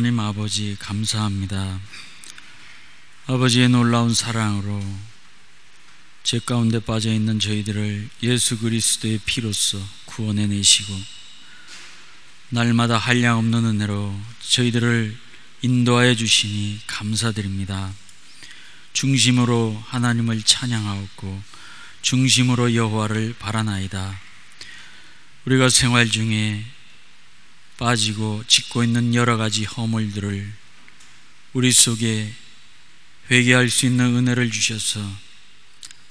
하나님 아버지 감사합니다. 아버지의 놀라운 사랑으로 죄 가운데 빠져있는 저희들을 예수 그리스도의 피로써 구원해내시고 날마다 한량없는 은혜로 저희들을 인도하여 주시니 감사드립니다. 중심으로 하나님을 찬양하옵고 중심으로 여호와를 바라나이다. 우리가 생활 중에 빠지고 짓고 있는 여러 가지 허물들을 우리 속에 회개할 수 있는 은혜를 주셔서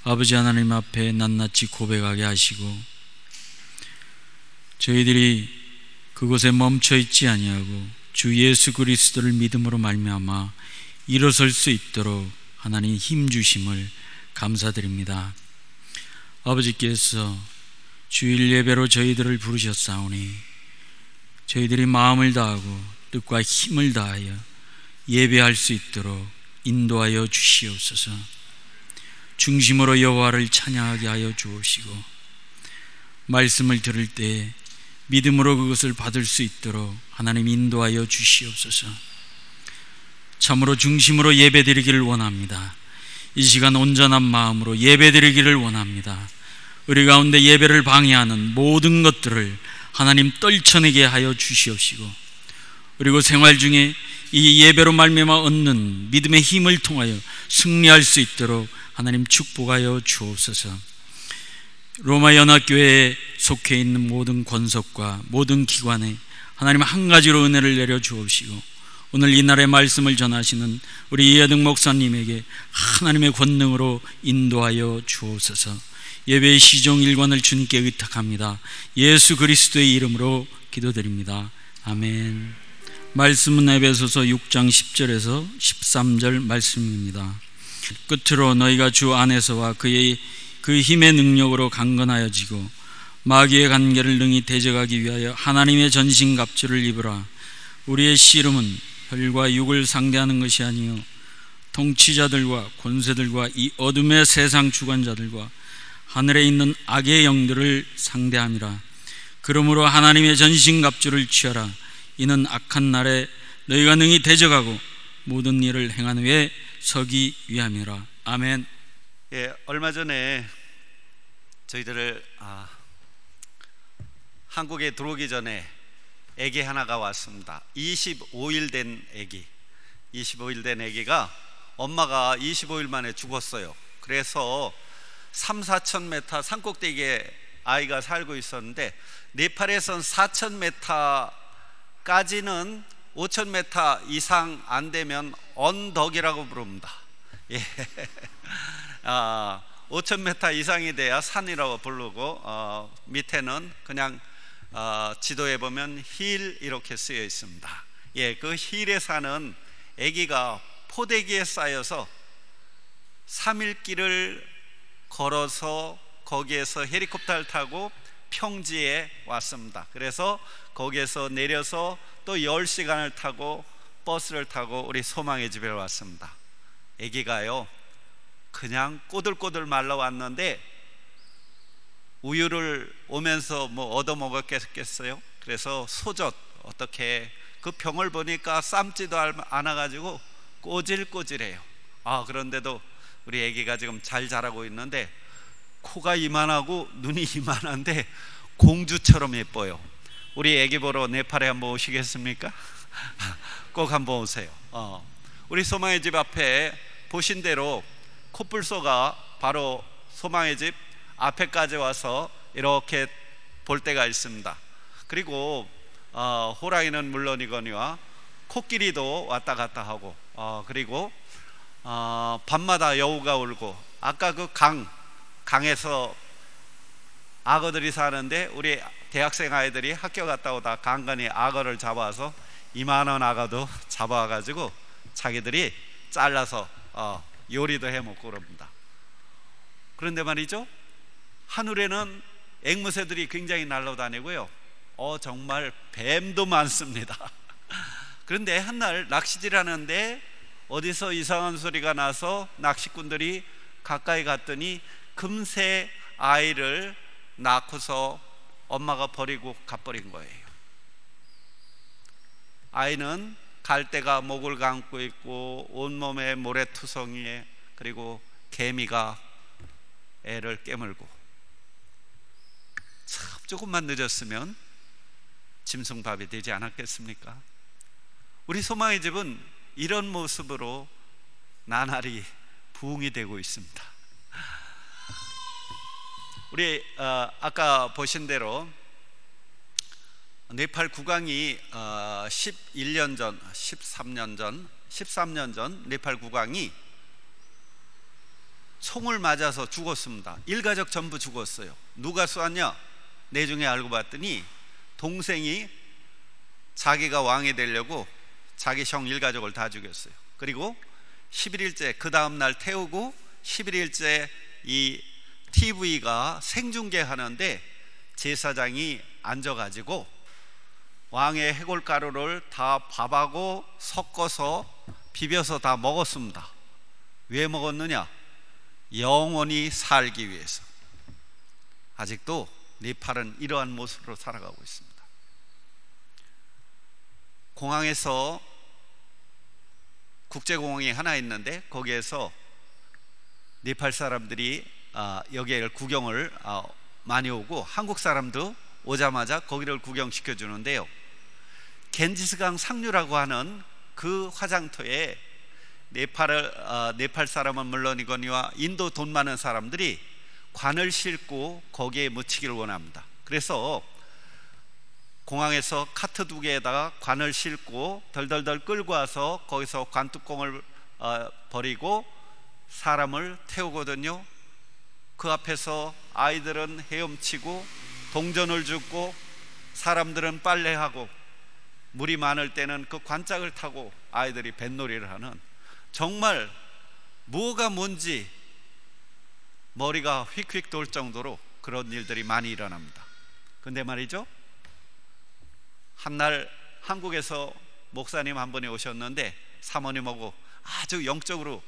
아버지 하나님 앞에 낱낱이 고백하게 하시고 저희들이 그곳에 멈춰 있지 아니하고 주 예수 그리스도를 믿음으로 말미암아 일어설 수 있도록 하나님 힘 주심을 감사드립니다. 아버지께서 주일 예배로 저희들을 부르셨사오니 저희들이 마음을 다하고 뜻과 힘을 다하여 예배할 수 있도록 인도하여 주시옵소서. 중심으로 여호와를 찬양하게 하여 주옵시고 말씀을 들을 때 믿음으로 그것을 받을 수 있도록 하나님 인도하여 주시옵소서. 참으로 중심으로 예배드리기를 원합니다. 이 시간 온전한 마음으로 예배드리기를 원합니다. 우리 가운데 예배를 방해하는 모든 것들을 하나님 떨쳐내게 하여 주시옵시고 그리고 생활 중에 이 예배로 말미암아 얻는 믿음의 힘을 통하여 승리할 수 있도록 하나님 축복하여 주옵소서. 로마 연합교회에 속해 있는 모든 권속과 모든 기관에 하나님 한 가지로 은혜를 내려 주옵시고 오늘 이날의 말씀을 전하시는 우리 이해등 목사님에게 하나님의 권능으로 인도하여 주옵소서. 예배의 시종 일관을 주님께 의탁합니다. 예수 그리스도의 이름으로 기도드립니다. 아멘. 말씀은 에베소서 6장 10절에서 13절 말씀입니다. 끝으로 너희가 주 안에서와 그 힘의 능력으로 강건하여지고 마귀의 관계를 능히 대적하기 위하여 하나님의 전신갑주를 입으라. 우리의 씨름은 혈과 육을 상대하는 것이 아니요 통치자들과 권세들과 이 어둠의 세상 주관자들과 하늘에 있는 악의 영들을 상대함이라. 그러므로 하나님의 전신갑주를 취하라. 이는 악한 날에 너희가 능히 대적하고 모든 일을 행한 후에 서기 위함이라. 아멘. 예, 얼마 전에 저희들을 한국에 들어오기 전에 아기 하나가 왔습니다. 25일 된 아기. 25일 된 아기가 엄마가 25일 만에 죽었어요. 그래서 3, 4천 메타 산꼭대기에 아이가 살고 있었는데 네팔에선 4천 메타까지는 5천 메타 이상 안 되면 언덕이라고 부릅니다. 예. 5천 메타 이상이 돼야 산이라고 부르고 밑에는 그냥 지도에 보면 힐 이렇게 쓰여 있습니다. 예, 그 힐에 사는 아기가 포대기에 쌓여서 3일 길을 걸어서 거기에서 헬리콥터를 타고 평지에 왔습니다. 그래서 거기에서 내려서 또 10시간을 타고 버스를 타고 우리 소망의 집에 왔습니다. 아기가요 그냥 꼬들꼬들 말라왔는데 우유를 오면서 뭐 얻어먹었겠어요. 그래서 소젖 어떻게 그 병을 보니까 삶지도 않아가지고 꼬질꼬질해요. 그런데도 우리 아기가 지금 잘 자라고 있는데 코가 이만하고 눈이 이만한데 공주처럼 예뻐요. 우리 아기 보러 네팔에 한번 오시겠습니까? 꼭 한번 오세요. 우리 소망의 집 앞에 보신 대로 코뿔소가 바로 소망의 집 앞에까지 와서 이렇게 볼 때가 있습니다. 그리고 호랑이는 물론이거니와 코끼리도 왔다 갔다 하고 그리고 밤마다 여우가 울고 아까 그 강에서 악어들이 사는데 우리 대학생 아이들이 학교 갔다 오다 간간히 악어를 잡아서 이만한 악어도 잡아가지고 자기들이 잘라서 요리도 해먹고 그럽니다. 그런데 말이죠, 하늘에는 앵무새들이 굉장히 날아다니고요 정말 뱀도 많습니다. 그런데 한날 낚시질 하는데 어디서 이상한 소리가 나서 낚시꾼들이 가까이 갔더니 금세 아이를 낳고서 엄마가 버리고 가버린 거예요. 아이는 갈대가 목을 감고 있고 온몸에 모래투성이에, 그리고 개미가 애를 깨물고, 참 조금만 늦었으면 짐승밥이 되지 않았겠습니까? 우리 소망의 집은 이런 모습으로 나날이 부흥이 되고 있습니다. 우리 아까 보신 대로 네팔 국왕이 13년 전 네팔 국왕이 총을 맞아서 죽었습니다. 일가족 전부 죽었어요. 누가 쏘았냐? 내중에 알고 봤더니 동생이 자기가 왕이 되려고 자기 형 일가족을 다 죽였어요. 그리고 11일째 그 다음날 태우고 11일째 이 TV가 생중계하는데 제사장이 앉아가지고 왕의 해골가루를 다 밥하고 섞어서 비벼서 다 먹었습니다. 왜 먹었느냐? 영원히 살기 위해서. 아직도 네팔은 이러한 모습으로 살아가고 있습니다. 공항에서 국제공항이 하나 있는데 거기에서 네팔 사람들이 여기에 구경을 많이 오고 한국 사람도 오자마자 거기를 구경시켜 주는데요, 겐지스강 상류라고 하는 그 화장터에 네팔 사람은 물론이거니와 인도 돈 많은 사람들이 관을 싣고 거기에 묻히기를 원합니다. 그래서 공항에서 카트 2개에다가 관을 싣고 덜덜덜 끌고 와서 거기서 관뚜껑을 버리고 사람을 태우거든요. 그 앞에서 아이들은 헤엄치고 동전을 줍고 사람들은 빨래하고, 물이 많을 때는 그 관짝을 타고 아이들이 뱃놀이를 하는, 정말 뭐가 뭔지 머리가 휙휙 돌 정도로 그런 일들이 많이 일어납니다. 근데 말이죠, 한날 한국에서 목사님 한 분이 오셨는데 사모님하고 아주 영적으로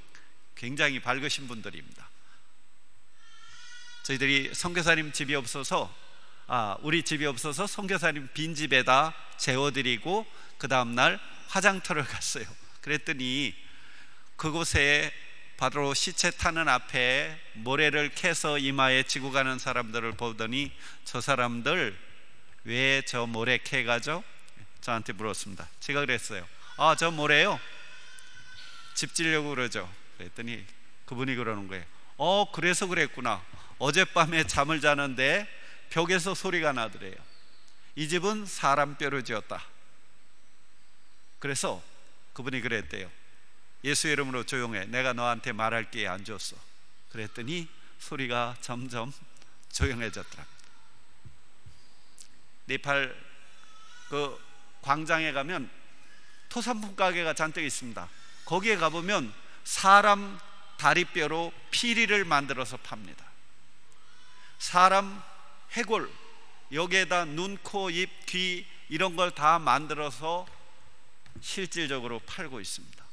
굉장히 밝으신 분들입니다. 저희들이 선교사님 집이 없어서 우리 집이 없어서 선교사님 빈집에다 재워드리고 그 다음날 화장터를 갔어요. 그랬더니 그곳에 바로 시체 타는 앞에 모래를 캐서 이마에 지고 가는 사람들을 보더니 저 사람들 왜 저 모래 캐가죠? 저한테 물었습니다. 제가 그랬어요. 저 모래요? 집 지려고 그러죠. 그랬더니 그분이 그러는 거예요. 그래서 그랬구나. 어젯밤에 잠을 자는데 벽에서 소리가 나더래요. 이 집은 사람 뼈로 지었다. 그래서 그분이 그랬대요. 예수 이름으로 조용해. 내가 너한테 말할 기회 안 줬어. 그랬더니 소리가 점점 조용해졌더랍니다. 네팔 그 광장에 가면 토산품 가게가 잔뜩 있습니다. 거기에 가보면 사람 다리뼈로 피리를 만들어서 팝니다. 사람 해골, 여기에다 눈, 코, 입, 귀 이런 걸 다 만들어서 실질적으로 팔고 있습니다.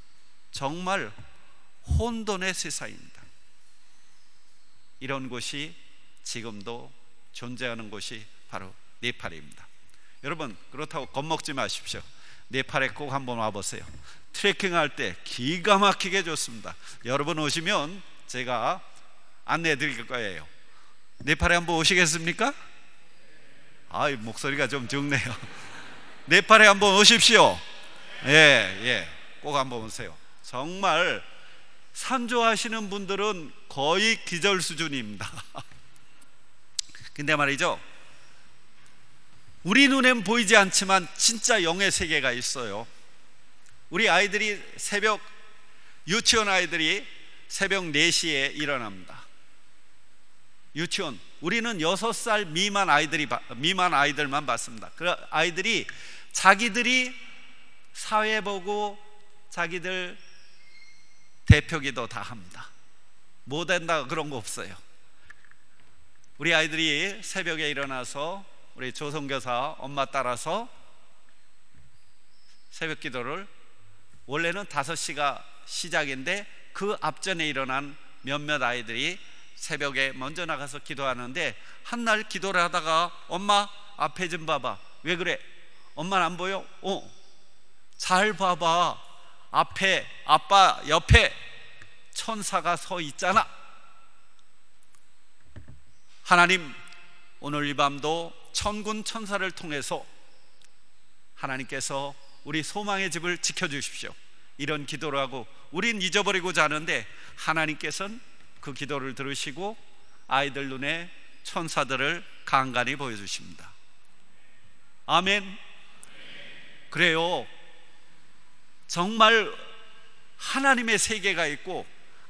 정말 혼돈의 세상입니다. 이런 곳이 지금도 존재하는 곳이 바로 네팔입니다. 여러분, 그렇다고 겁먹지 마십시오. 네팔에 꼭 한번 와보세요. 트레킹할 때 기가 막히게 좋습니다. 여러분 오시면 제가 안내해 드릴 거예요. 네팔에 한번 오시겠습니까? 목소리가 좀 적네요. 네팔에 한번 오십시오. 꼭 한번 오세요. 정말 산 좋아하시는 분들은 거의 기절 수준입니다. 근데 말이죠, 우리 눈엔 보이지 않지만 진짜 영의 세계가 있어요. 우리 아이들이 유치원 아이들이 새벽 4시에 일어납니다. 유치원, 우리는 6살 미만 아이들만 봤습니다. 그 아이들이 자기들이 사회 보고 자기들 대표기도 다 합니다. 못 된다 그런 거 없어요. 우리 아이들이 새벽에 일어나서 우리 조선교사 엄마 따라서 새벽 기도를, 원래는 5시가 시작인데 그 앞전에 일어난 몇몇 아이들이 새벽에 먼저 나가서 기도하는데, 한날 기도를 하다가 엄마 앞에 좀 봐봐. 왜 그래? 엄마는 안 보여? 잘 봐봐. 앞에, 아빠 옆에 천사가 서 있잖아. 하나님, 오늘 이 밤도 천군 천사를 통해서 하나님께서 우리 소망의 집을 지켜주십시오. 이런 기도를 하고 우린 잊어버리고자 하는데 하나님께서는 그 기도를 들으시고 아이들 눈에 천사들을 간간히 보여주십니다. 아멘. 그래요. 정말 하나님의 세계가 있고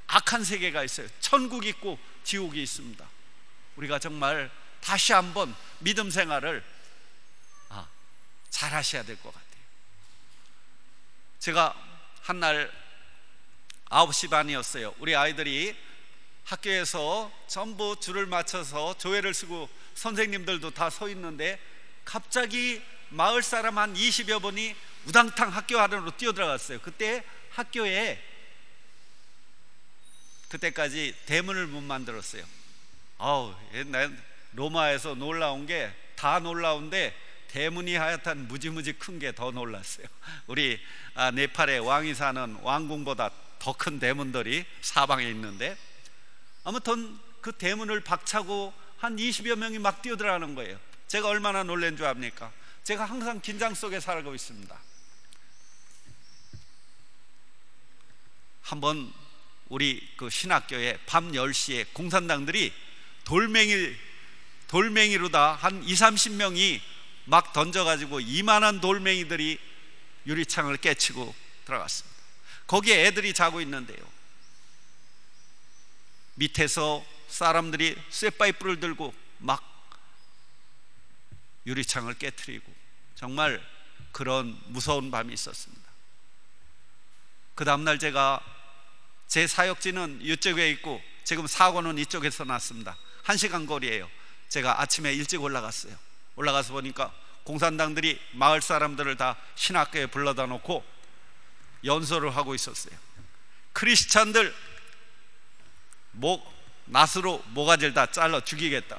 악한 세계가 있어요. 천국이 있고 지옥이 있습니다. 우리가 정말 다시 한번 믿음 생활을 잘 하셔야 될 것 같아요. 제가 한날 9시 반이었어요. 우리 아이들이 학교에서 전부 줄을 맞춰서 조회를 쓰고 선생님들도 다 서 있는데 갑자기 마을 사람 한 20여 분이 우당탕 학교 안으로 뛰어들어갔어요. 그때 학교에 그때까지 대문을 못 만들었어요. 옛날 로마에서 놀라운 게 다 놀라운데 대문이 하여튼 무지무지 큰 게 더 놀랐어요. 우리 네팔의 왕이 사는 왕궁보다 더 큰 대문들이 사방에 있는데 아무튼 그 대문을 박차고 한 20여 명이 막 뛰어들어가는 거예요. 제가 얼마나 놀란 줄 압니까? 제가 항상 긴장 속에 살고 있습니다. 한번 우리 그 신학교에 밤 10시에 공산당들이 돌멩이로다 한 20-30명이 막 던져가지고 이만한 돌멩이들이 유리창을 깨치고 들어갔습니다. 거기에 애들이 자고 있는데요, 밑에서 사람들이 쇠파이프를 들고 막 유리창을 깨트리고 정말 그런 무서운 밤이 있었습니다. 그 다음날 제 사역지는 이쪽에 있고 지금 사고는 이쪽에서 났습니다. 1시간 거리예요. 제가 아침에 일찍 올라갔어요. 올라가서 보니까 공산당들이 마을 사람들을 다 신학교에 불러다 놓고 연설을 하고 있었어요. 크리스찬들 낫으로 모가지를 다 잘라 죽이겠다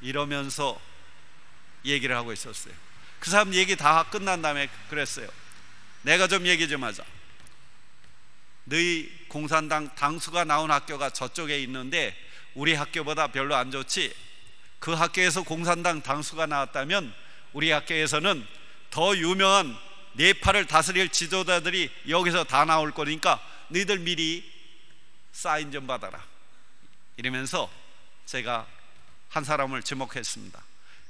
이러면서 얘기를 하고 있었어요. 그 사람 얘기 다 끝난 다음에 그랬어요. 내가 좀 얘기 좀 하자. 너희 공산당 당수가 나온 학교가 저쪽에 있는데 우리 학교보다 별로 안 좋지? 그 학교에서 공산당 당수가 나왔다면 우리 학교에서는 더 유명한 네팔을 다스릴 지도자들이 여기서 다 나올 거니까 너희들 미리 사인 좀 받아라 이러면서 제가 한 사람을 지목했습니다.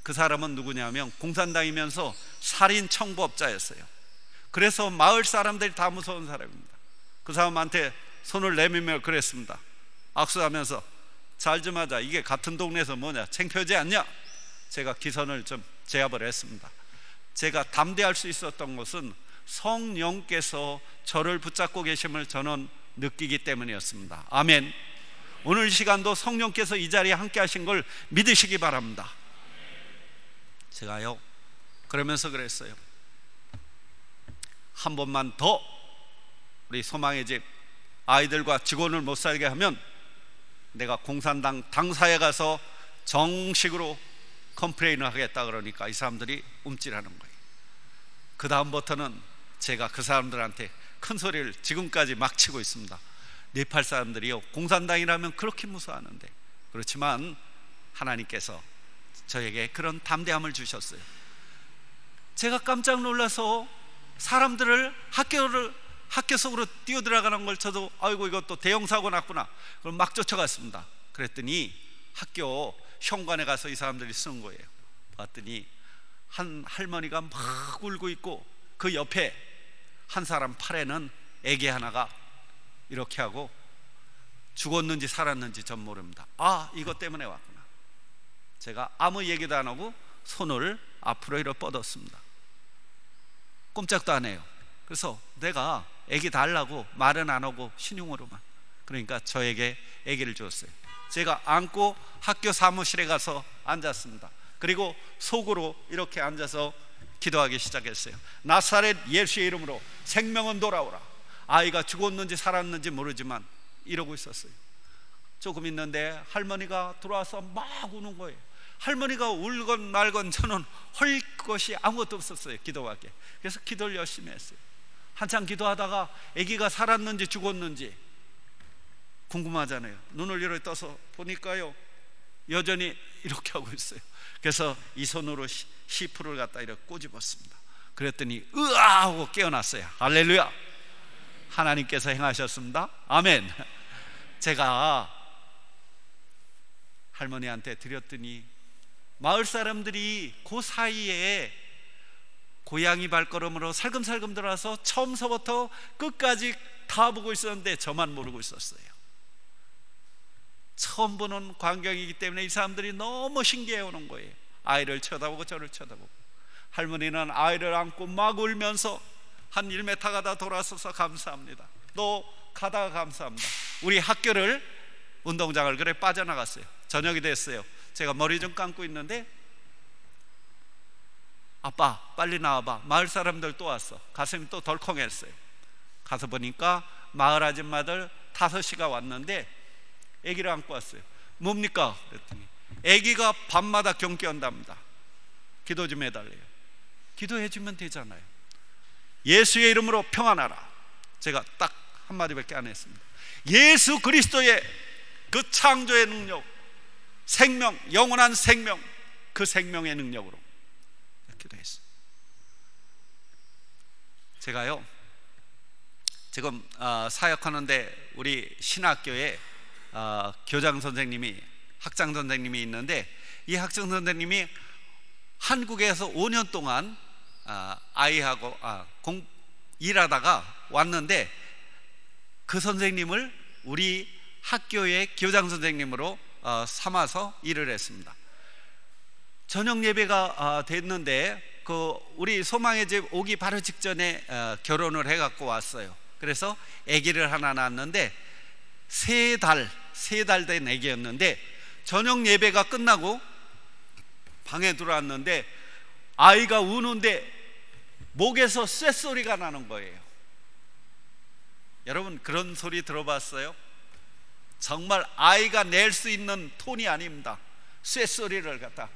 그 사람은 누구냐면 공산당이면서 살인 청부업자였어요. 그래서 마을 사람들이 다 무서운 사람입니다. 그 사람한테 손을 내밀며 그랬습니다. 악수하면서 잘 좀 하자. 이게 같은 동네에서 뭐냐, 창피하지 않냐? 제가 기선을 좀 제압을 했습니다. 제가 담대할 수 있었던 것은 성령께서 저를 붙잡고 계심을 저는 느끼기 때문이었습니다. 아멘. 오늘 시간도 성령께서 이 자리에 함께 하신 걸 믿으시기 바랍니다. 제가요 그러면서 그랬어요. 한 번만 더 우리 소망의 집 아이들과 직원을 못 살게 하면 내가 공산당 당사에 가서 정식으로 컴플레인을 하겠다. 그러니까 이 사람들이 움찔하는 거예요. 그 다음부터는 제가 그 사람들한테 큰 소리를 지금까지 막 치고 있습니다. 네팔 사람들이요 공산당이라면 그렇게 무서워하는데, 그렇지만 하나님께서 저에게 그런 담대함을 주셨어요. 제가 깜짝 놀라서 사람들을 학교 속으로 뛰어들어가는 걸 저도 아이고 이것도 대형 사고 났구나. 그럼 막 쫓아갔습니다. 그랬더니 학교 현관에 가서 이 사람들이 쓴 거예요. 봤더니 한 할머니가 막 울고 있고 그 옆에 한 사람 팔에는 애기 하나가 이렇게 하고 죽었는지 살았는지 전 모릅니다. 이것 때문에 왔구나. 제가 아무 얘기도 안 하고 손을 앞으로 이렇게 뻗었습니다. 꼼짝도 안 해요. 그래서 내가 애기 달라고 말은 안 하고 신용으로만, 그러니까 저에게 애기를 줬어요. 제가 안고 학교 사무실에 가서 앉았습니다. 그리고 속으로 이렇게 앉아서 기도하기 시작했어요. 나사렛 예수의 이름으로 생명은 돌아오라. 아이가 죽었는지 살았는지 모르지만 이러고 있었어요. 조금 있는데 할머니가 들어와서 막 우는 거예요. 할머니가 울건 말건 저는 할 것이 아무것도 없었어요, 기도밖에. 그래서 기도를 열심히 했어요. 한참 기도하다가 아기가 살았는지 죽었는지 궁금하잖아요. 눈을 이렇게 떠서 보니까요, 여전히 이렇게 하고 있어요. 그래서 이 손으로 시프를 갖다 이렇게 꼬집었습니다. 그랬더니 으아 하고 깨어났어요. 할렐루야. 하나님께서 행하셨습니다. 아멘. 제가 할머니한테 드렸더니 마을 사람들이 그 사이에 고양이 발걸음으로 살금살금 들어와서 처음서부터 끝까지 다 보고 있었는데 저만 모르고 있었어요. 처음 보는 광경이기 때문에 이 사람들이 너무 신기해 오는 거예요. 아이를 쳐다보고 저를 쳐다보고. 할머니는 아이를 안고 막 울면서 한 1m 가다 돌아서서 감사합니다. 또 가다가 감사합니다. 우리 학교를 운동장을 그래 빠져나갔어요. 저녁이 됐어요. 제가 머리 좀 감고 있는데 아빠 빨리 나와봐. 마을 사람들 또 왔어. 가슴이 또 덜컹했어요. 가서 보니까 마을 아줌마들 5시가 왔는데 아기를 안고 왔어요. 뭡니까? 그랬더니 아기가 밤마다 경기 한답니다. 기도 좀 해달래요. 기도해 주면 되잖아요. 예수의 이름으로 평안하라. 제가 딱 한마디밖에 안 했습니다. 예수 그리스도의 그 창조의 능력, 생명, 영원한 생명, 그 생명의 능력으로 기도했어요. 제가요 지금 사역하는데 우리 신학교에 교장 선생님이, 학장 선생님이 있는데 이 학장 선생님이 한국에서 5년 동안 아이하고 일하다가 왔는데 그 선생님을 우리 학교의 교장 선생님으로 삼아서 일을 했습니다. 저녁 예배가 됐는데 그 우리 소망의 집 오기 바로 직전에 결혼을 해갖고 왔어요. 그래서 아기를 하나 낳았는데 3달 된 아기였는데 저녁 예배가 끝나고 방에 들어왔는데 아이가 우는데 목에서 쇳소리가 나는 거예요. 여러분 그런 소리 들어봤어요? 정말 아이가 낼 수 있는 톤이 아닙니다. 쇳소리를 갖다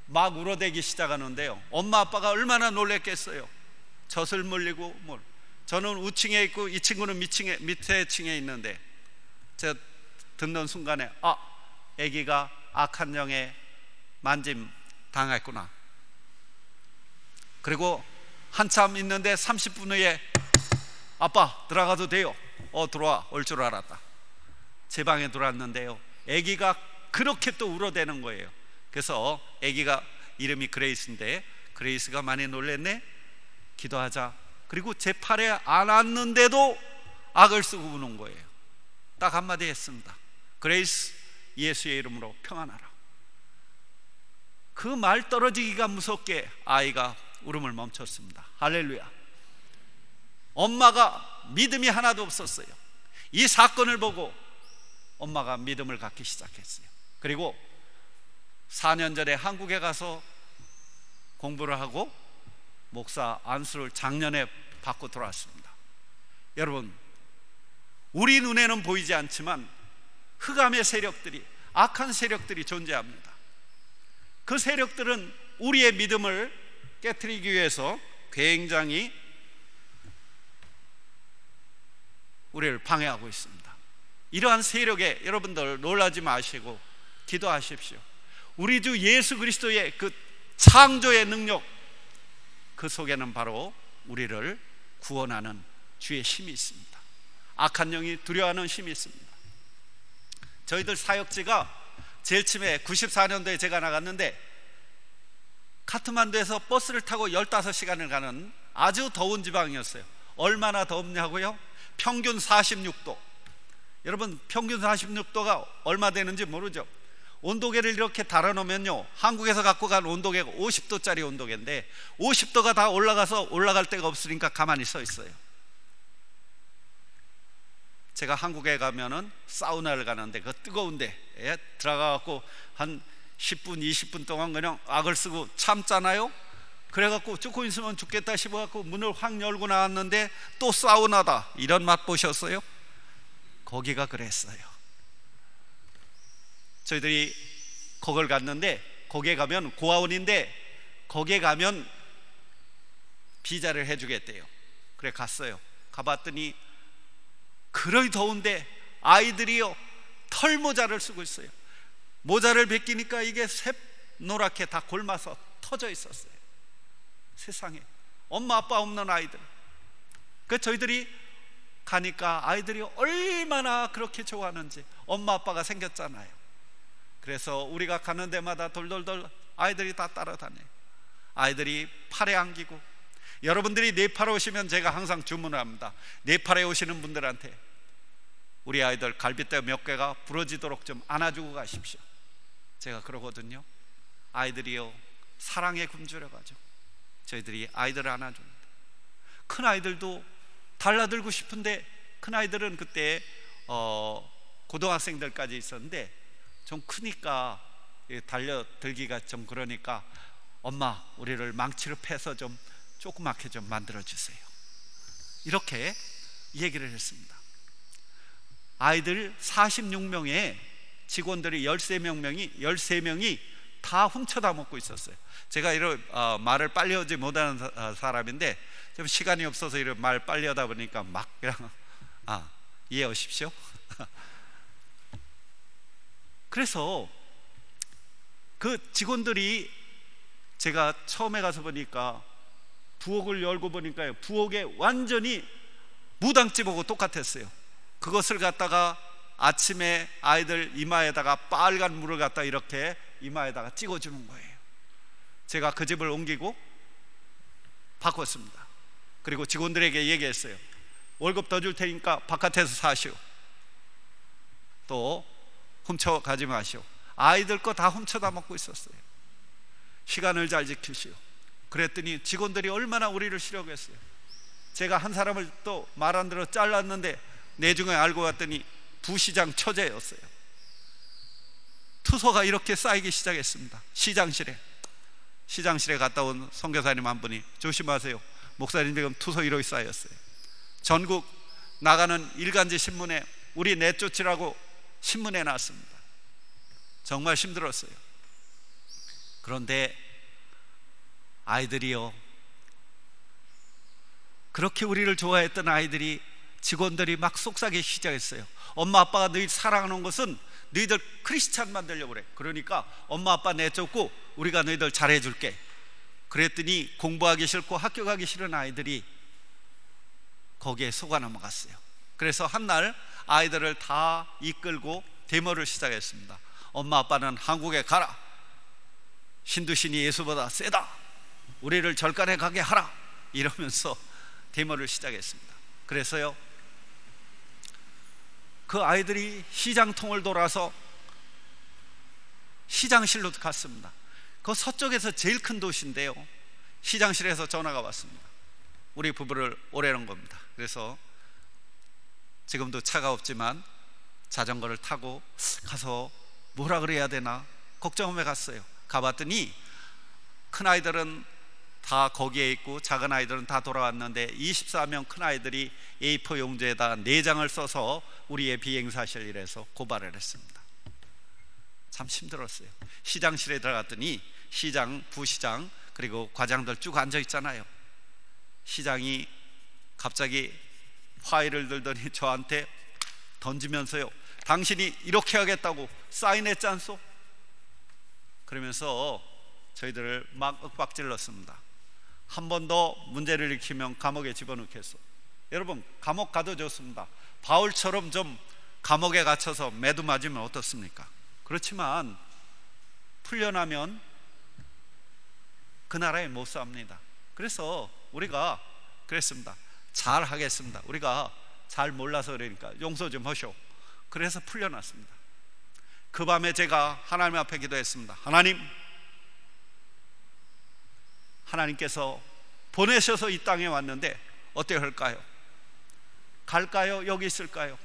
막 울어대기 시작하는데요, 엄마 아빠가 얼마나 놀랬겠어요. 젖을 물리고 저는 우층에 있고 이 친구는 밑에 층에 있는데 제가 듣는 순간에 아기가 악한 영에 만짐 당했구나. 그리고 한참 있는데 30분 후에 아빠 들어가도 돼요. 들어와. 올 줄 알았다. 제 방에 들어왔는데요, 아기가 그렇게 또 울어대는 거예요. 그래서 아기가 이름이 그레이스인데 그레이스가 많이 놀랬네. 기도하자. 그리고 제 팔에 안았는데도 악을 쓰고 우는 거예요. 딱 한마디 했습니다. 그레이스, 예수의 이름으로 평안하라. 그 말 떨어지기가 무섭게 아이가 울음을 멈췄습니다. 할렐루야. 엄마가 믿음이 하나도 없었어요. 이 사건을 보고 엄마가 믿음을 갖기 시작했어요. 그리고 4년 전에 한국에 가서 공부를 하고 목사 안수를 작년에 받고 돌아왔습니다. 여러분, 우리 눈에는 보이지 않지만 흑암의 세력들이, 악한 세력들이 존재합니다. 그 세력들은 우리의 믿음을 깨트리기 위해서 굉장히 우리를 방해하고 있습니다. 이러한 세력에 여러분들 놀라지 마시고 기도하십시오. 우리 주 예수 그리스도의 그 창조의 능력, 그 속에는 바로 우리를 구원하는 주의 힘이 있습니다. 악한 영이 두려워하는 힘이 있습니다. 저희들 사역지가 제일 처음에 94년도에 제가 나갔는데 카트만두에서 버스를 타고 15시간을 가는 아주 더운 지방이었어요. 얼마나 덥냐고요? 평균 46도. 여러분, 평균 46도가 얼마 되는지 모르죠? 온도계를 이렇게 달아놓으면요, 한국에서 갖고 간 온도계가 50도짜리 온도계인데 50도가 다 올라가서 올라갈 데가 없으니까 가만히 서 있어요. 제가 한국에 가면은 사우나를 가는데 그 뜨거운 데에 들어가갖고 한 10분 20분 동안 그냥 악을 쓰고 참잖아요. 그래갖고 조금 있으면 죽겠다 싶어갖고 문을 확 열고 나왔는데 또 사우나다, 이런 맛 보셨어요? 거기가 그랬어요. 저희들이 거길 갔는데 거기에 가면 고아원인데 거기에 가면 비자를 해주겠대요. 그래 갔어요. 가봤더니 그러이 더운데 아이들이요 털모자를 쓰고 있어요. 모자를 벗기니까 이게 샛노랗게 다 골마서 터져 있었어요. 세상에, 엄마 아빠 없는 아이들. 그 저희들이 가니까 아이들이 얼마나 그렇게 좋아하는지. 엄마 아빠가 생겼잖아요. 그래서 우리가 가는 데마다 돌돌돌 아이들이 다 따라다녀요. 아이들이 팔에 안기고. 여러분들이 네팔에 오시면 제가 항상 주문을 합니다. 네팔에 오시는 분들한테 우리 아이들 갈비뼈 몇 개가 부러지도록 좀 안아주고 가십시오. 제가 그러거든요. 아이들이요 사랑에 굶주려 가지고 저희들이 아이들을 안아줍니다. 큰 아이들도 달라들고 싶은데 큰 아이들은 그때 고등학생들까지 있었는데 좀 크니까 달려들기가 좀 그러니까 엄마 우리를 망치로 패서 좀 조그맣게 좀 만들어주세요. 이렇게 얘기를 했습니다. 아이들 46명의 직원들이 13명이 다 훔쳐다 먹고 있었어요. 제가 이런 말을 빨리 하지 못하는 사람인데 좀 시간이 없어서 이런 말 빨리 하다 보니까 막 그냥 이해하십시오. 그래서 그 직원들이 제가 처음에 가서 보니까 부엌을 열고 보니까요 부엌에 완전히 무당집하고 똑같았어요. 그것을 갖다가 아침에 아이들 이마에다가 빨간 물을 갖다 이렇게 이마에다가 찍어주는 거예요. 제가 그 집을 옮기고 바꿨습니다. 그리고 직원들에게 얘기했어요. 월급 더 줄 테니까 바깥에서 사시오. 또 훔쳐가지 마시오. 아이들 거 다 훔쳐다 먹고 있었어요. 시간을 잘 지키시오. 그랬더니 직원들이 얼마나 우리를 싫어했어요. 제가 한 사람을 또 말 안 들어 잘랐는데 내중에 알고 봤더니 부시장 처제였어요. 투소가 이렇게 쌓이기 시작했습니다. 시장실에 갔다 온 선교사님 한 분이 조심하세요. 목사님 지금 투소 이렇게 쌓였어요. 전국 나가는 일간지 신문에 우리 내쫓으라고 신문에 났습니다. 정말 힘들었어요. 그런데 아이들이요 그렇게 우리를 좋아했던 아이들이 직원들이 막 속삭이기 시작했어요. 엄마 아빠가 너희 사랑하는 것은 너희들 크리스찬만 되려고 그래. 그러니까 엄마 아빠 내쫓고 우리가 너희들 잘해줄게. 그랬더니 공부하기 싫고 학교 가기 싫은 아이들이 거기에 속아 넘어갔어요. 그래서 한날 아이들을 다 이끌고 데모를 시작했습니다. 엄마 아빠는 한국에 가라. 신두신이 예수보다 세다. 우리를 절간에 가게 하라. 이러면서 데모를 시작했습니다. 그래서요 그 아이들이 시장통을 돌아서 시장실로 갔습니다. 그 서쪽에서 제일 큰 도시인데요 시장실에서 전화가 왔습니다. 우리 부부를 오래는 겁니다. 그래서 지금도 차가 없지만 자전거를 타고 가서 뭐라 그래야 되나 걱정하며 갔어요. 가봤더니 큰 아이들은 다 거기에 있고 작은 아이들은 다 돌아왔는데 24명 큰 아이들이 A4 용지에다 4장을 써서 우리의 비행사실이라서 고발을 했습니다. 참 힘들었어요. 시장실에 들어갔더니 시장, 부시장 그리고 과장들 쭉 앉아 있잖아요. 시장이 갑자기 파일을 들더니 저한테 던지면서요 당신이 이렇게 하겠다고 사인했지 않소? 그러면서 저희들을 막 윽박질렀습니다. 한 번 더 문제를 일으키면 감옥에 집어넣겠소. 여러분 감옥 가도 좋습니다. 바울처럼 좀 감옥에 갇혀서 매도 맞으면 어떻습니까? 그렇지만 풀려나면 그 나라에 못 삽니다. 그래서 우리가 그랬습니다. 잘 하겠습니다. 우리가 잘 몰라서 그러니까 용서 좀 하쇼. 그래서 풀려났습니다. 그 밤에 제가 하나님 앞에 기도했습니다. 하나님께서 보내셔서 이 땅에 왔는데 어떻게 할까요? 갈까요? 여기 있을까요?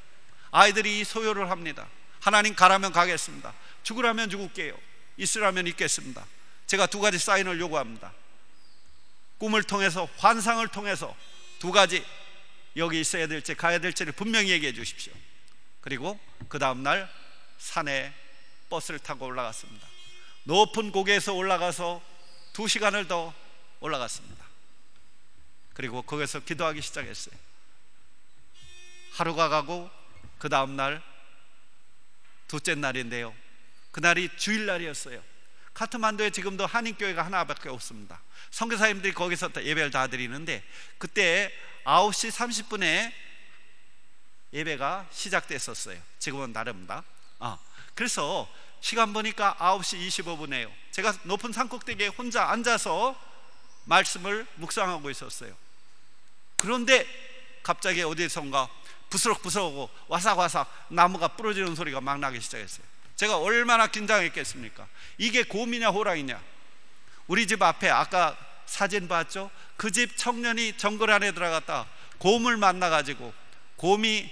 아이들이 소요를 합니다. 하나님 가라면 가겠습니다. 죽으라면 죽을게요. 있으라면 있겠습니다. 제가 2가지 사인을 요구합니다. 꿈을 통해서 환상을 통해서 2가지 여기 있어야 될지 가야 될지를 분명히 얘기해 주십시오. 그리고 그 다음날 산에 버스를 타고 올라갔습니다. 높은 고개에서 올라가서 2시간을 더 올라갔습니다. 그리고 거기서 기도하기 시작했어요. 하루가 가고 그 다음날 둘째 날인데요, 그날이 주일날이었어요. 카트만두에 지금도 한인교회가 하나밖에 없습니다. 선교사님들이 거기서 예배를 다 드리는데 그때 9시 30분에 예배가 시작됐었어요. 지금은 다릅니다. 그래서 시간 보니까 9시 25분이에요 제가 높은 산꼭대기에 혼자 앉아서 말씀을 묵상하고 있었어요. 그런데 갑자기 어디선가 부스럭부스럭하고 와삭와삭 나무가 부러지는 소리가 막 나기 시작했어요. 제가 얼마나 긴장했겠습니까? 이게 곰이냐 호랑이냐. 우리 집 앞에 아까 사진 봤죠? 그 집 청년이 정글 안에 들어갔다 곰을 만나가지고 곰이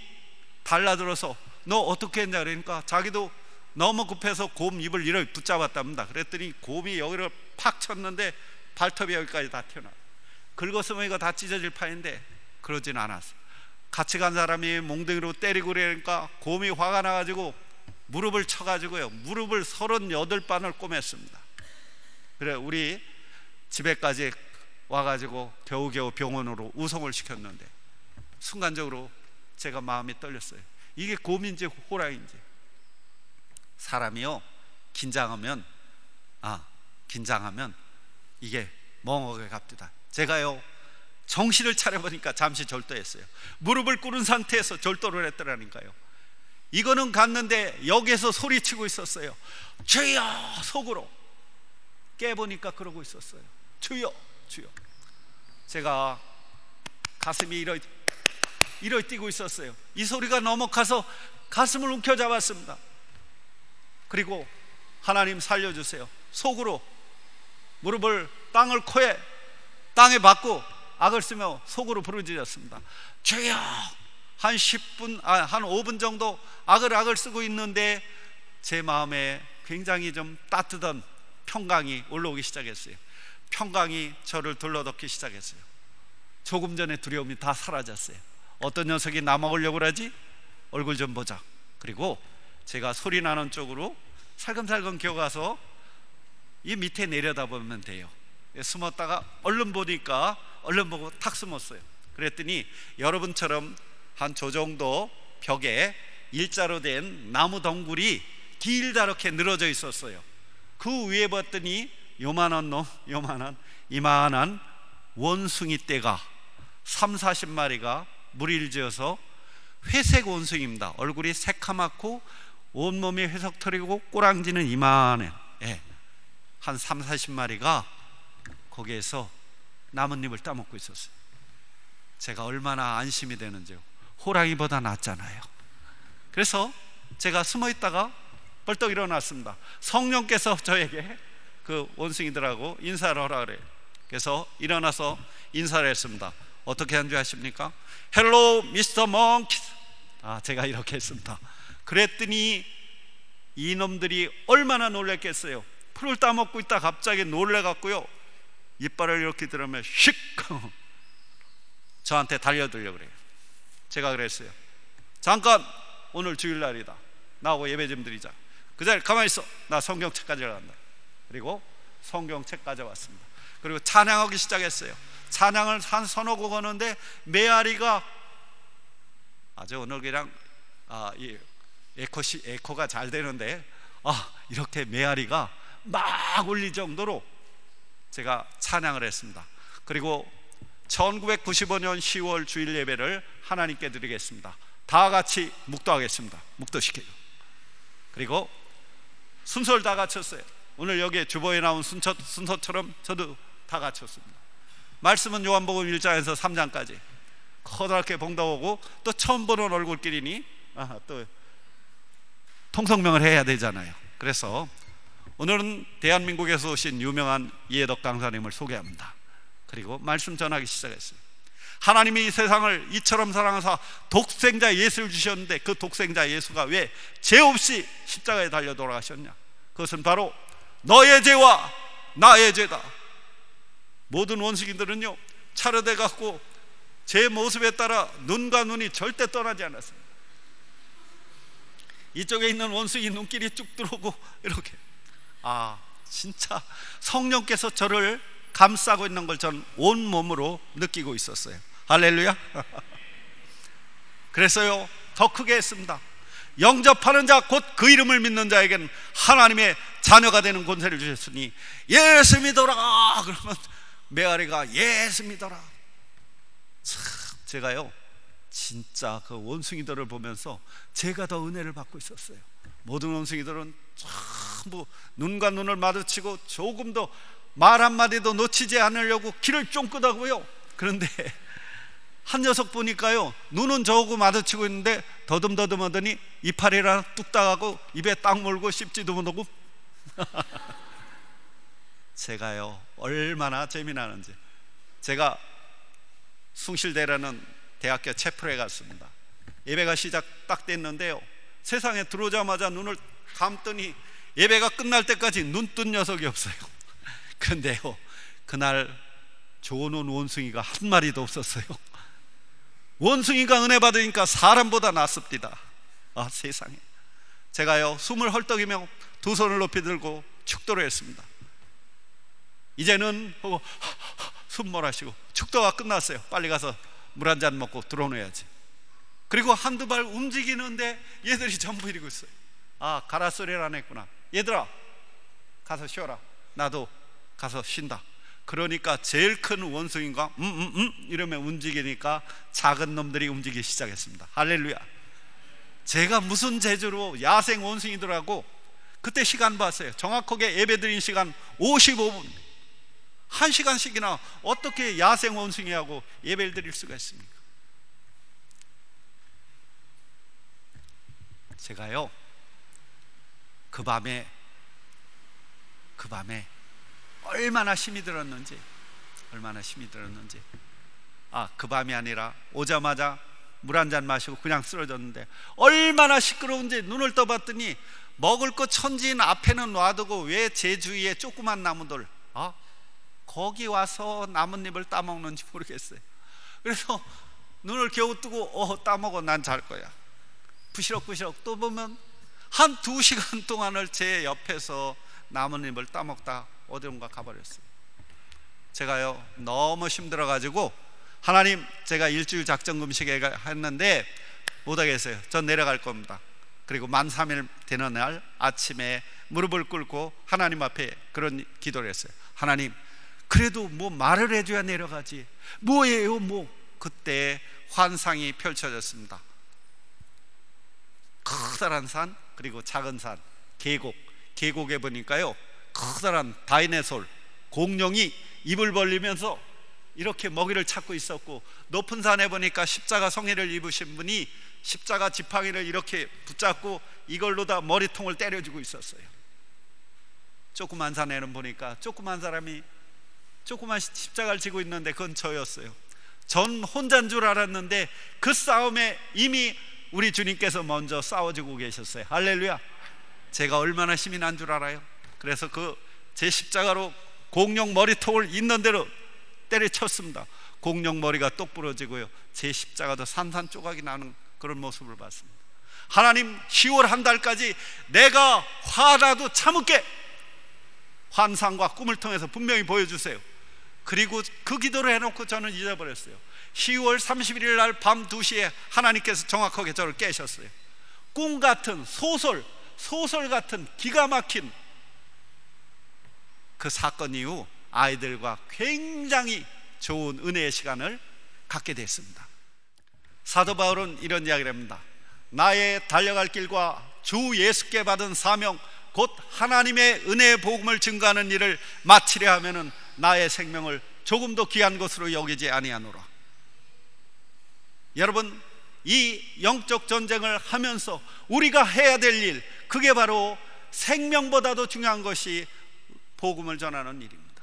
달라들어서 너 어떻게 했냐 그러니까 자기도 너무 급해서 곰 입을 이렇게 붙잡았답니다. 그랬더니 곰이 여기를 팍 쳤는데 발톱이 여기까지 다 튀어나와요. 긁었으면 이거 다 찢어질 판인데 그러진 않았어요. 같이 간 사람이 몽둥이로 때리고 그러니까 곰이 화가 나가지고 무릎을 쳐가지고요, 무릎을 38반을 꼬맸습니다. 그래 우리 집에까지 와가지고 겨우겨우 병원으로 우송을 시켰는데 순간적으로 제가 마음이 떨렸어요. 이게 곰인지 호랑인지. 사람이요 긴장하면 이게 멍하게 갑니다. 제가요 정신을 차려보니까 잠시 절도했어요. 무릎을 꿇은 상태에서 절도를 했더라니까요. 이거는 갔는데 여기에서 소리치고 있었어요. 주여! 속으로 깨보니까 그러고 있었어요. 주여! 주여! 제가 가슴이 이러이 뛰고 있었어요. 이 소리가 넘어가서 가슴을 움켜잡았습니다. 그리고 하나님 살려주세요. 속으로 무릎을 땅에 박고 악을 쓰며 속으로 부르짖었습니다. 주여! 한 5분 정도 악을 쓰고 있는데 제 마음에 굉장히 좀 따뜻한 평강이 올라오기 시작했어요. 평강이 저를 둘러덮기 시작했어요. 조금 전에 두려움이 다 사라졌어요. 어떤 녀석이 나 먹으려고 그러지? 얼굴 좀 보자. 그리고 제가 소리 나는 쪽으로 살금살금 기어가서 이 밑에 내려다보면 돼요. 숨었다가 얼른 보니까 얼른 보고 탁 숨었어요. 그랬더니 여러분처럼 한 저 정도 벽에 일자로 된 나무 덩굴이 길다랗게 늘어져 있었어요. 그 위에 봤더니 이만한 원숭이 떼가 30-40마리가 무리를 지어서 회색 원숭이입니다. 얼굴이 새카맣고 온몸이 회색털이고 꼬랑지는 이만해. 한 30-40마리가 거기에서 나뭇잎을 따먹고 있었어요. 제가 얼마나 안심이 되는지요. 호랑이보다 낫잖아요. 그래서 제가 숨어 있다가 벌떡 일어났습니다. 성령께서 저에게 그 원숭이들하고 인사를 하라 그래요. 그래서 일어나서 인사를 했습니다. 어떻게 한 줄 아십니까? 헬로 미스터 몽키. 제가 이렇게 했습니다. 그랬더니 이놈들이 얼마나 놀랬겠어요. 풀을 따먹고 있다 갑자기 놀래갖고요, 이빨을 이렇게 들으면 휙 저한테 달려들려고 그래요. 제가 그랬어요. 잠깐, 오늘 주일날이다. 나하고 예배 좀 드리자. 그 자리에 가만히 있어. 나 성경책 가져간다. 그리고 성경책 가져왔습니다. 그리고 찬양하기 시작했어요. 찬양을 한 서너 곡 하는데 메아리가 아주 오늘 그냥 이 에코가 잘 되는데 이렇게 메아리가 막 울릴 정도로 제가 찬양을 했습니다. 그리고 1995년 10월 주일 예배를 하나님께 드리겠습니다. 다 같이 묵도하겠습니다. 묵도시켜요. 그리고 순서를 다 갖췄어요. 오늘 여기에 주보에 나온 순서처럼 저도 다 갖췄습니다. 말씀은 요한복음 1장에서 3장까지 커다랗게 봉독하고, 또 처음 보는 얼굴끼리니 또 통성명을 해야 되잖아요. 그래서 오늘은 대한민국에서 오신 유명한 이해덕 강사님을 소개합니다. 그리고 말씀 전하기 시작했어요. 하나님이 이 세상을 이처럼 사랑하사 독생자 예수를 주셨는데 그 독생자 예수가 왜 죄 없이 십자가에 달려 돌아가셨냐? 그것은 바로 너의 죄와 나의 죄다. 모든 원숭이들은요 차려돼 갖고 제 모습에 따라 눈과 눈이 절대 떠나지 않았습니다. 이쪽에 있는 원숭이 눈길이 쭉 들어오고 이렇게 진짜 성령께서 저를 감싸고 있는 걸 전 온몸으로 느끼고 있었어요. 할렐루야. 그래서요, 더 크게 했습니다. 영접하는 자 곧 그 이름을 믿는 자에게는 하나님의 자녀가 되는 권세를 주셨으니 예수 믿어라. 그러면 메아리가 예수 믿어라. 참, 제가요 진짜 그 원숭이들을 보면서 제가 더 은혜를 받고 있었어요. 모든 원숭이들은 전부 눈과 눈을 마주치고 조금도 말 한마디도 놓치지 않으려고 길을 쫑긋하고요. 그런데 한 녀석 보니까요, 눈은 저하고 마주치고 있는데 더듬더듬 하더니 이파리랑 뚝딱하고 입에 딱 물고 씹지도 못하고 제가요 얼마나 재미나는지. 제가 숭실대라는 대학교 채플에 갔습니다. 예배가 시작 딱 됐는데요, 세상에 들어오자마자 눈을 감더니 예배가 끝날 때까지 눈 뜬 녀석이 없어요. 그런데요, 그날 좋은 원숭이가 한 마리도 없었어요. 원숭이가 은혜 받으니까 사람보다 낫습니다. 아, 세상에. 제가요 숨을 헐떡이며 두 손을 높이 들고 축도를 했습니다. 이제는 하고 숨 몰아쉬고 축도가 끝났어요. 빨리 가서 물 한 잔 먹고 들어놓아야지. 그리고 한두 발 움직이는데 얘들이 전부 이러고 있어요. 아, 가라 소리를 안 했구나. 얘들아 가서 쉬어라. 나도 가서 쉰다. 그러니까 제일 큰 원숭이가 이러면 움직이니까 작은 놈들이 움직이기 시작했습니다. 할렐루야. 제가 무슨 재주로 야생 원숭이들하고 그때 시간 봤어요. 정확하게 예배드린 시간 55분, 1시간씩이나 어떻게 야생 원숭이하고 예배를 드릴 수가 있습니까? 제가요 그 밤에 얼마나 힘이 들었는지, 아, 그 밤이 아니라 오자마자 물 한 잔 마시고 그냥 쓰러졌는데 얼마나 시끄러운지 눈을 떠봤더니 먹을 것 천지인 앞에는 놔두고 왜 제 주위에 조그만 나무들, 거기 와서 나뭇잎을 따먹는지 모르겠어요. 그래서 눈을 겨우 뜨고 따먹어, 난 잘 거야. 부시럭부시럭 또 보면 한 2시간 동안을 제 옆에서 나뭇잎을 따먹다 어디론가 가버렸어요. 제가요 너무 힘들어가지고 하나님, 제가 일주일 작정 금식에 했는데 못하겠어요. 전 내려갈 겁니다. 그리고 만 3일 되는 날 아침에 무릎을 꿇고 하나님 앞에 그런 기도를 했어요. 하나님, 그래도 뭐 말을 해줘야 내려가지. 뭐예요 뭐. 그때 환상이 펼쳐졌습니다. 커다란 산, 그리고 작은 산, 계곡에 보니까요 커다란 다이네솔 공룡이 입을 벌리면서 이렇게 먹이를 찾고 있었고, 높은 산에 보니까 십자가 성의를 입으신 분이 십자가 지팡이를 이렇게 붙잡고 이걸로 다 머리통을 때려주고 있었어요. 조그만 산에는 보니까 조그만 사람이 조그만 십자가를 지고 있는데 그건 저였어요. 전 혼자인 줄 알았는데 그 싸움에 이미 우리 주님께서 먼저 싸워주고 계셨어요. 할렐루야. 제가 얼마나 힘이 난 줄 알아요? 그래서 그 제 십자가로 공룡 머리통을 있는 대로 때려쳤습니다. 공룡 머리가 똑 부러지고요, 제 십자가도 산산조각이 나는 그런 모습을 봤습니다. 하나님, 10월 한 달까지 내가 화나도 참을게. 환상과 꿈을 통해서 분명히 보여주세요. 그리고 그 기도를 해놓고 저는 잊어버렸어요. 10월 31일 날 밤 2시에 하나님께서 정확하게 저를 깨셨어요. 꿈 같은 소설 같은 기가 막힌 그 사건 이후 아이들과 굉장히 좋은 은혜의 시간을 갖게 됐습니다. 사도 바울은 이런 이야기를 합니다. 나의 달려갈 길과 주 예수께 받은 사명 곧 하나님의 은혜의 복음을 증거하는 일을 마치려 하면은 나의 생명을 조금도 귀한 것으로 여기지 아니하노라. 여러분, 이 영적 전쟁을 하면서 우리가 해야 될 일, 그게 바로 생명보다도 중요한 것이 복음을 전하는 일입니다.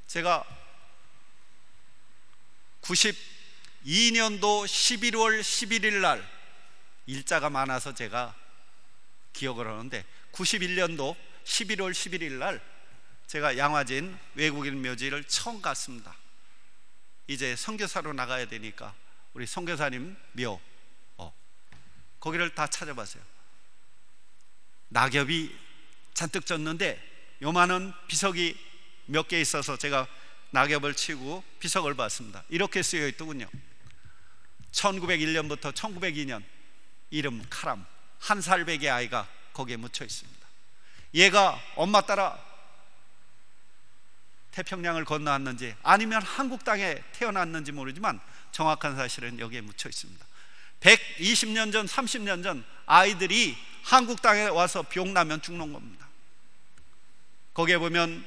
제가 92년도 11월 11일 날, 일자가 많아서 제가 기억을 하는데 91년도 11월 11일 날 제가 양화진 외국인 묘지를 처음 갔습니다. 이제 선교사로 나가야 되니까 우리 선교사님 묘 거기를 다 찾아봤어요. 낙엽이 잔뜩 졌는데 요만한 비석이 몇 개 있어서 제가 낙엽을 치고 비석을 봤습니다. 이렇게 쓰여 있더군요. 1901년부터 1902년, 이름 카람, 1살배기 아이가 거기에 묻혀 있습니다. 얘가 엄마 따라 태평양을 건너왔는지 아니면 한국 땅에 태어났는지 모르지만 정확한 사실은 여기에 묻혀 있습니다. 120년 전, 30년 전 아이들이 한국 땅에 와서 병나면 죽는 겁니다. 거기에 보면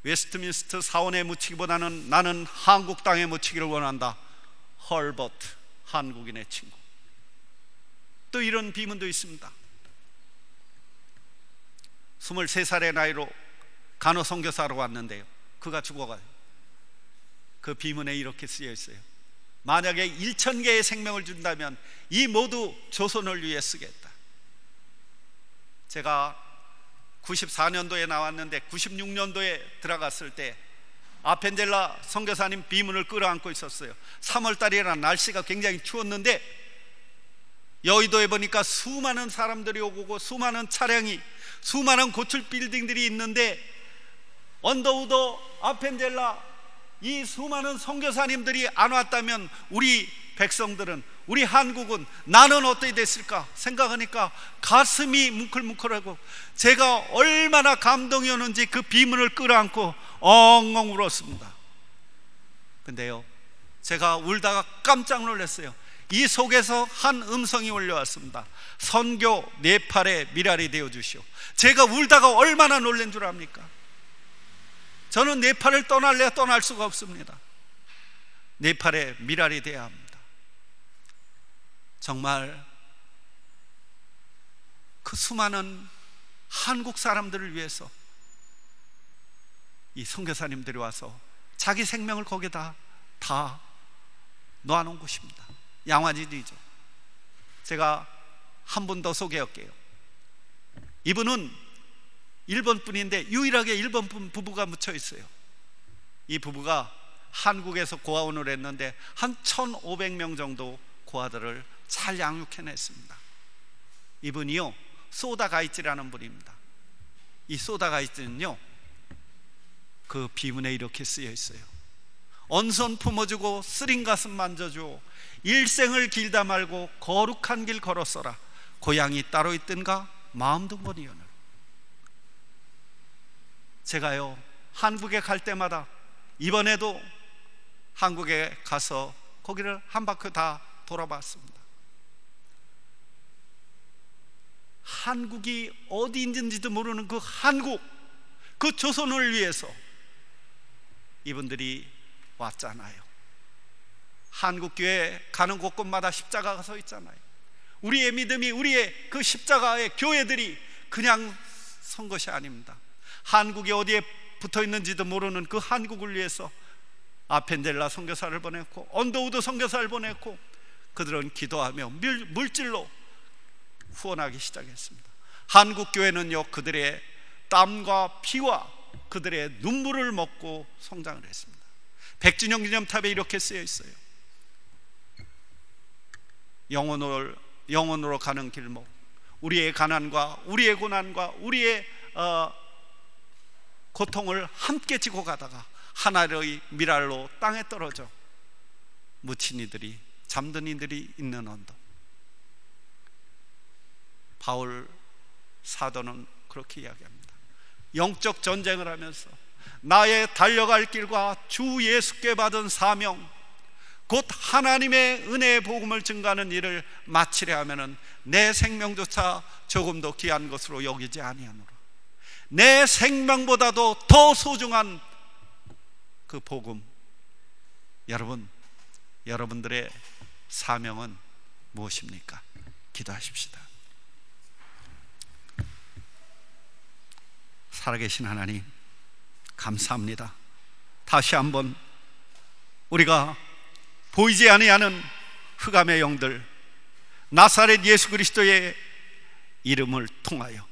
웨스트민스터 사원에 묻히기보다는 나는 한국 땅에 묻히기를 원한다. 헐버트, 한국인의 친구. 또 이런 비문도 있습니다. 23살의 나이로 간호 선교사로 왔는데요, 그가 죽어가요. 그 비문에 이렇게 쓰여 있어요. 만약에 1000개의 생명을 준다면 이 모두 조선을 위해 쓰겠다. 제가 94년도에 나왔는데 96년도에 들어갔을 때 아펜젤라 선교사님 비문을 끌어안고 있었어요. 3월달이라 날씨가 굉장히 추웠는데 여의도에 보니까 수많은 사람들이 오고 수많은 차량이, 수많은 고출 빌딩들이 있는데 언더우드 아펜젤라 이 수많은 선교사님들이 안 왔다면 우리 백성들은, 우리 한국은 나는 어떻게 됐을까 생각하니까 가슴이 뭉클뭉클하고 제가 얼마나 감동이었는지 그 비문을 끌어안고 엉엉 울었습니다. 근데요, 제가 울다가 깜짝 놀랐어요. 이 속에서 한 음성이 올려왔습니다. 선교 네팔의 미랄이 되어 주시오. 제가 울다가 얼마나 놀란 줄 압니까? 저는 네팔을 떠날래야 떠날 수가 없습니다. 네팔의 미랄이 되어야 합니다. 정말 그 수많은 한국 사람들을 위해서 이 선교사님들이 와서 자기 생명을 거기다 다 놓아놓은 곳입니다. 양화지리죠. 제가 한 분 더 소개할게요. 이분은 일본 분인데 유일하게 일본 부부가 묻혀 있어요. 이 부부가 한국에서 고아원을 했는데 한 1500명 정도 고아들을 잘 양육해냈습니다. 이분이요, 소다가이츠라는 분입니다. 이 소다가이츠는요, 그 비문에 이렇게 쓰여 있어요. 언손 품어주고 쓰린 가슴 만져주고 일생을 길다 말고 거룩한 길 걸었어라. 고향이 따로 있든가 마음동번이여는. 제가요, 한국에 갈 때마다, 이번에도 한국에 가서 거기를 한 바퀴 다 돌아봤습니다. 한국이 어디 있는지도 모르는 그 한국, 그 조선을 위해서 이분들이 왔잖아요. 한국교회 가는 곳곳마다 십자가가 서 있잖아요. 우리의 믿음이, 우리의 그 십자가의 교회들이 그냥 선 것이 아닙니다. 한국이 어디에 붙어 있는지도 모르는 그 한국을 위해서 아펜젤라 선교사를 보냈고 언더우드 선교사를 보냈고 그들은 기도하며 물질로 후원하기 시작했습니다. 한국교회는요, 그들의 땀과 피와 그들의 눈물을 먹고 성장을 했습니다. 백진영 기념탑에 이렇게 쓰여 있어요. 영원으로 가는 길목, 우리의 가난과 우리의 고난과 우리의 고통을 함께 지고 가다가 하나의 미랄로 땅에 떨어져 묻힌 이들이, 잠든 이들이 있는 언덕. 바울 사도는 그렇게 이야기합니다. 영적 전쟁을 하면서 나의 달려갈 길과 주 예수께 받은 사명, 곧 하나님의 은혜의 복음을 증가하는 일을 마치려 하면은 내 생명조차 조금도 귀한 것으로 여기지 아니하노라. 내 생명보다도 더 소중한 그 복음. 여러분, 여러분들의 사명은 무엇입니까? 기도하십시다. 살아계신 하나님, 감사합니다. 다시 한번 우리가 보이지 아니하는 흑암의 영들, 나사렛 예수 그리스도의 이름을 통하여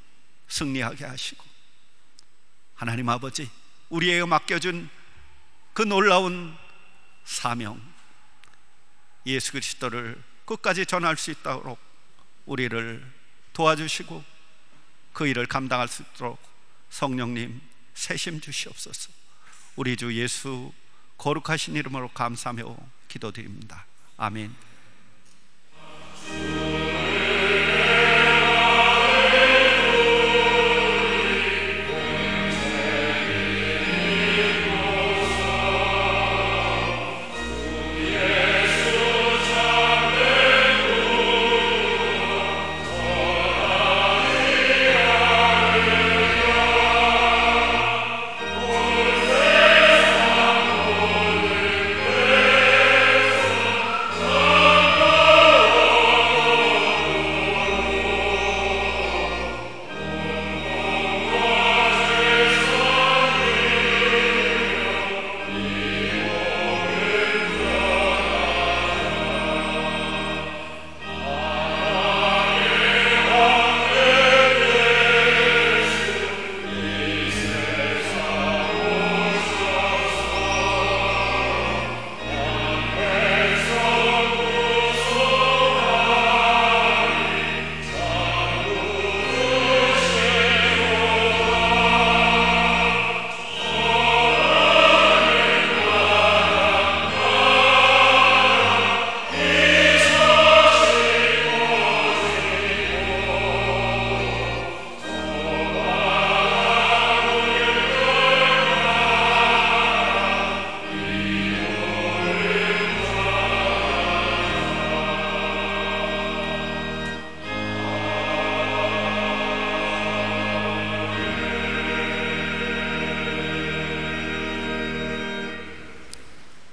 승리하게 하시고, 하나님 아버지, 우리에게 맡겨준 그 놀라운 사명, 예수 그리스도를 끝까지 전할 수 있도록 우리를 도와주시고 그 일을 감당할 수 있도록 성령님 세심 주시옵소서. 우리 주 예수 거룩하신 이름으로 감사하며 기도드립니다. 아멘.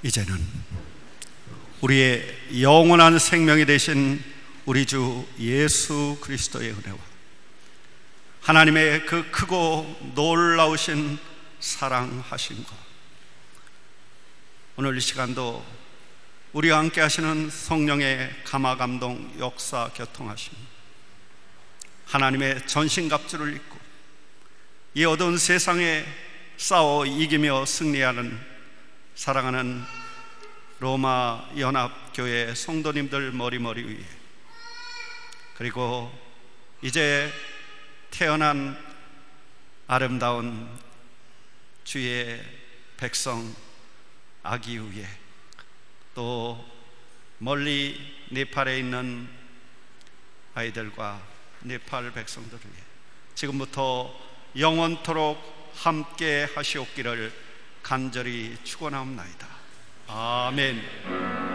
이제는 우리의 영원한 생명이 되신 우리 주 예수 그리스도의 은혜와 하나님의 그 크고 놀라우신 사랑하심과 오늘 이 시간도 우리와 함께 하시는 성령의 감화감동 역사 교통하심, 하나님의 전신갑주를 입고 이 어두운 세상에 싸워 이기며 승리하는 사랑하는 로마 연합교회 성도님들 머리머리 위에, 그리고 이제 태어난 아름다운 주의 백성 아기 위에, 또 멀리 네팔에 있는 아이들과 네팔 백성들 위에 지금부터 영원토록 함께 하시옵기를 간절히 축원하옵나이다. 아멘.